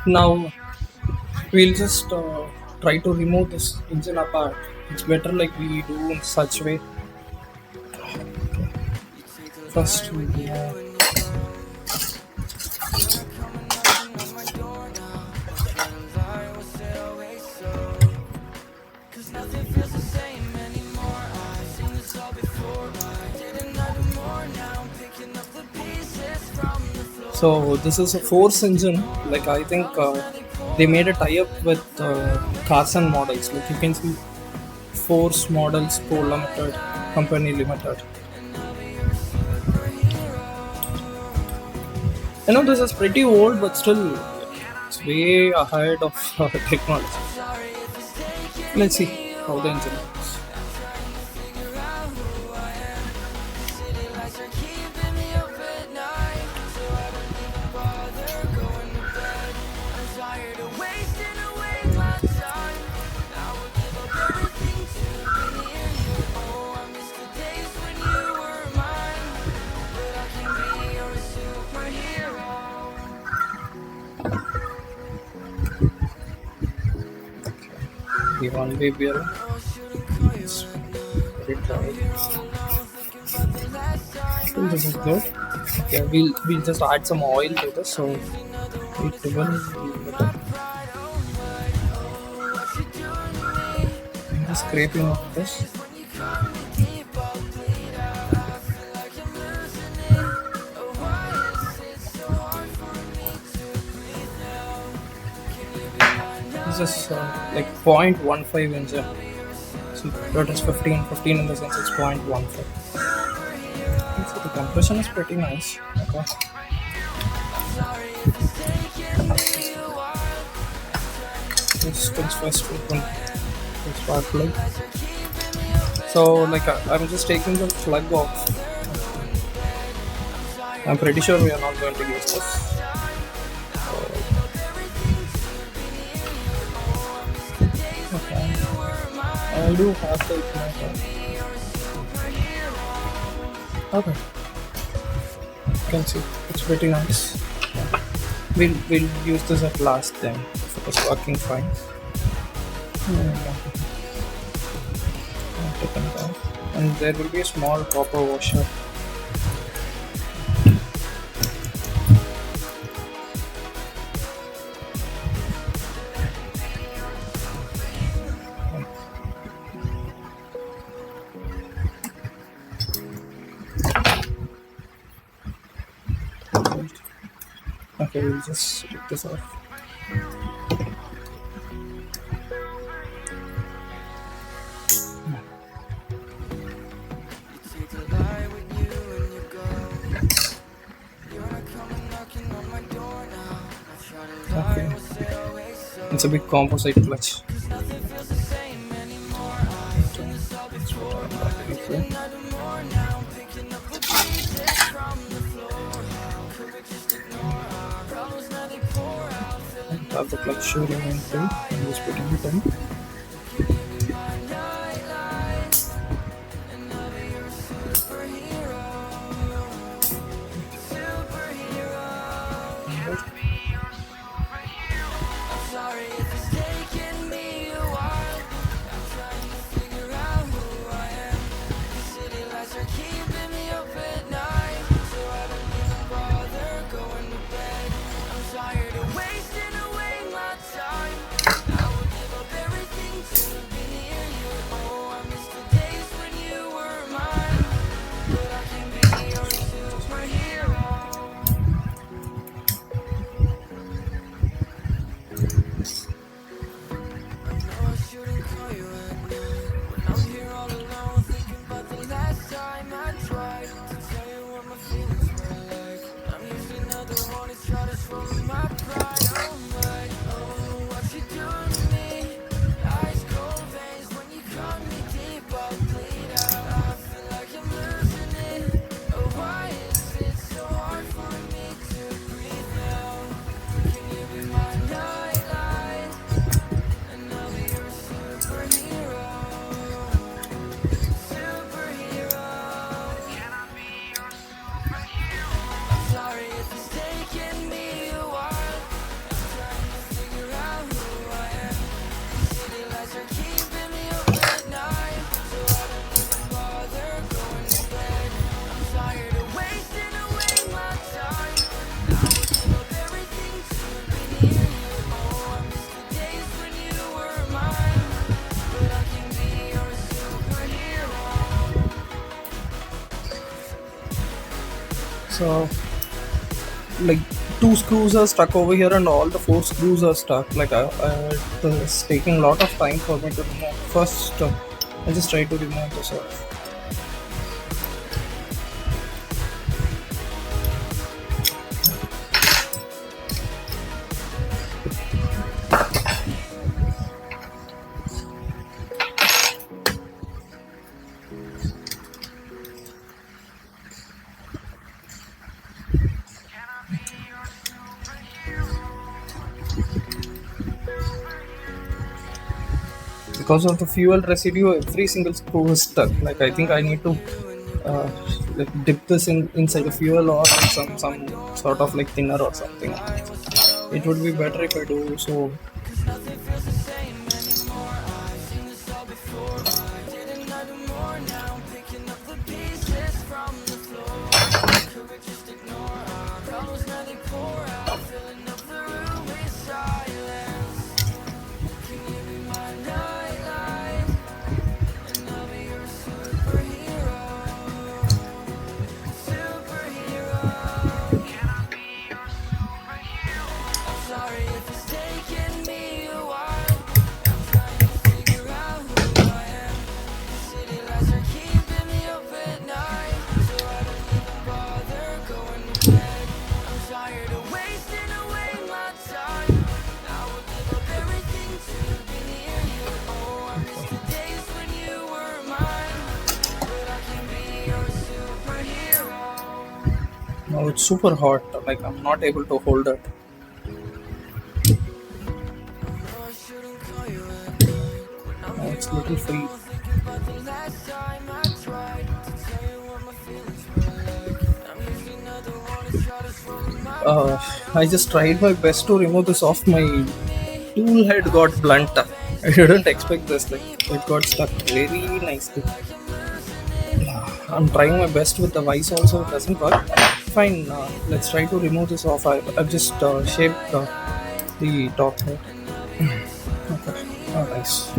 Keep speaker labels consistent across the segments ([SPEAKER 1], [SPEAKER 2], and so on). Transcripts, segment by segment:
[SPEAKER 1] Now we'll just try to remove this engine apart. It's better like we do in such way. First we remove. So this is a force engine. Like I think they made a tie-up with Carson models. Like you can see Force Models Co Limited, Company Limited. You know this is pretty old, but still it's way ahead of technology. Let's see how the engine works. The one-way bearing. It's very dry. This is good. Okay, we'll just add some oil to this, so it will. I'm just scraping off this. This is like 0.15 engine. So that is 15 in the sense it's 0.15. So the compression is pretty nice. Okay. Distance first open the spark plug. So like I'm just taking the plug off. I'm pretty sure we are not going to use this. Okay. I do have the igniter. Okay. You can see it's pretty nice. We'll use this at last then if it is working fine. And there will be a small copper washer. Okay, we'll just take this off. Okay, it's a big composite clutch. Have the clutch showing in too. I'm just putting it in. like 2 screws are stuck over here and all the 4 screws are stuck. Like it's taking a lot of time for me to remove. First, I just try to remove this off. Because of the fuel residue, every single screw is stuck. Like I think I need to uh, like dip this inside the fuel or some sort of like thinner or something. It would be better if I do so. Now it's super hot. Like I'm not able to hold it. Now it's a little free. I just tried my best to remove this off. My tool head got blunt. I didn't expect this. Like it got stuck very nicely. I'm trying my best with the vice also. It doesn't work. Fine. Let's try to remove this off. I've just shaped the top head. Okay. Oh, nice.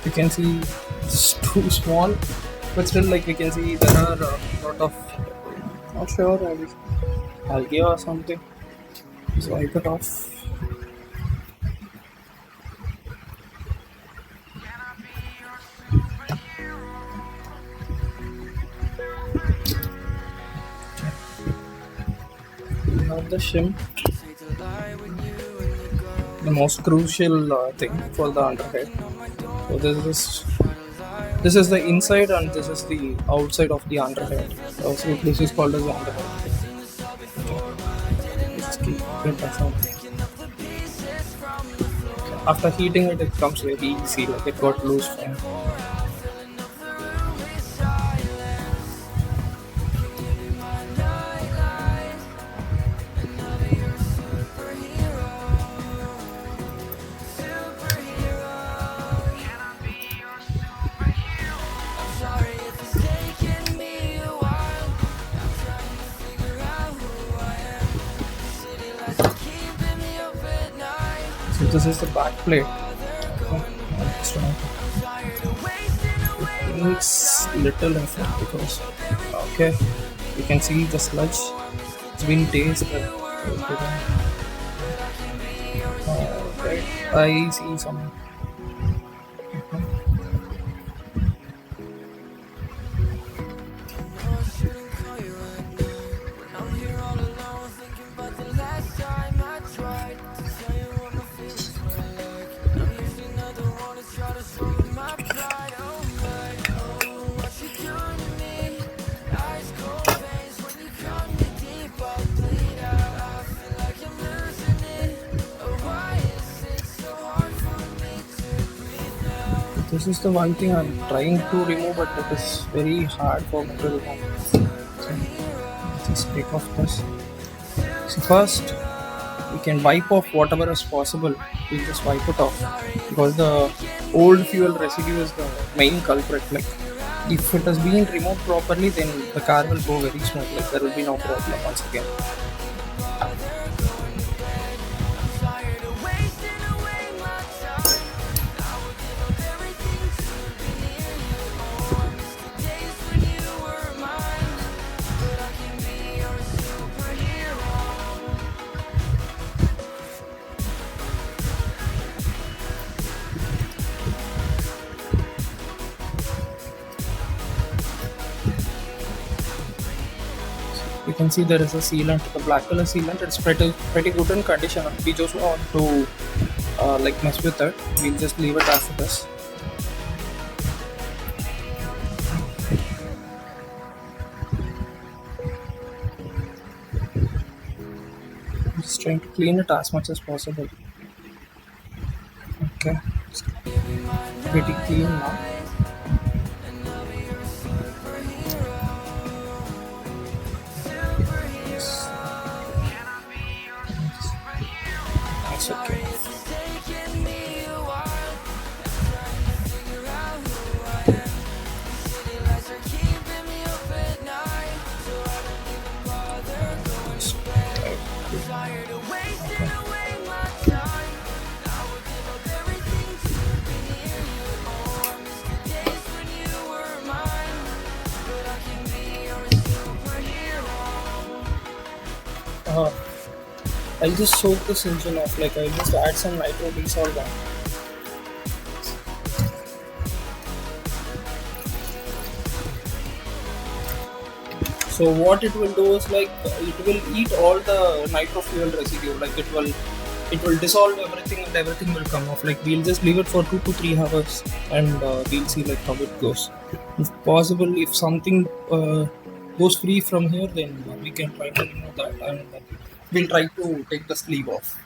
[SPEAKER 1] You can see it's too small, but still, like you can see there are a lot of, not sure, maybe algae or something. So I cut off. Now the shim, the most crucial thing for the underhead. So this is the inside and this is the outside of the underhead. So this is called as the underhead. Just keep it aside. After heating it, it comes very easy. Like it got loose fine. So this is the back plate. It needs little effort because okay, you can see the sludge. It's been tasted. Right. I see some. This is the one thing I'm trying to remove, but it is very hard for me to remove. So just take off this. So first, we can wipe off whatever is possible. We'll just wipe it off because the old fuel residue is the main culprit. Like if it has been removed properly, then the car will go very smooth. Like there will be no problem once again. You can see there is a sealant, the black color sealant. It's pretty good in condition. We just want to like mess with it. We'll just leave it as it is. I'm just trying to clean it as much as possible. Okay, it's pretty clean now. That's okay. I'll just soak this engine off, like I'll just add some nitro dissolvent. So what it will do is like it will eat all the nitro fuel residue, like it will dissolve everything and everything will come off. Like we'll just leave it for 2 to 3 hours and we'll see like how it goes. If possible, if something goes free from here, then we can try to remove that and we'll try to take the sleeve off.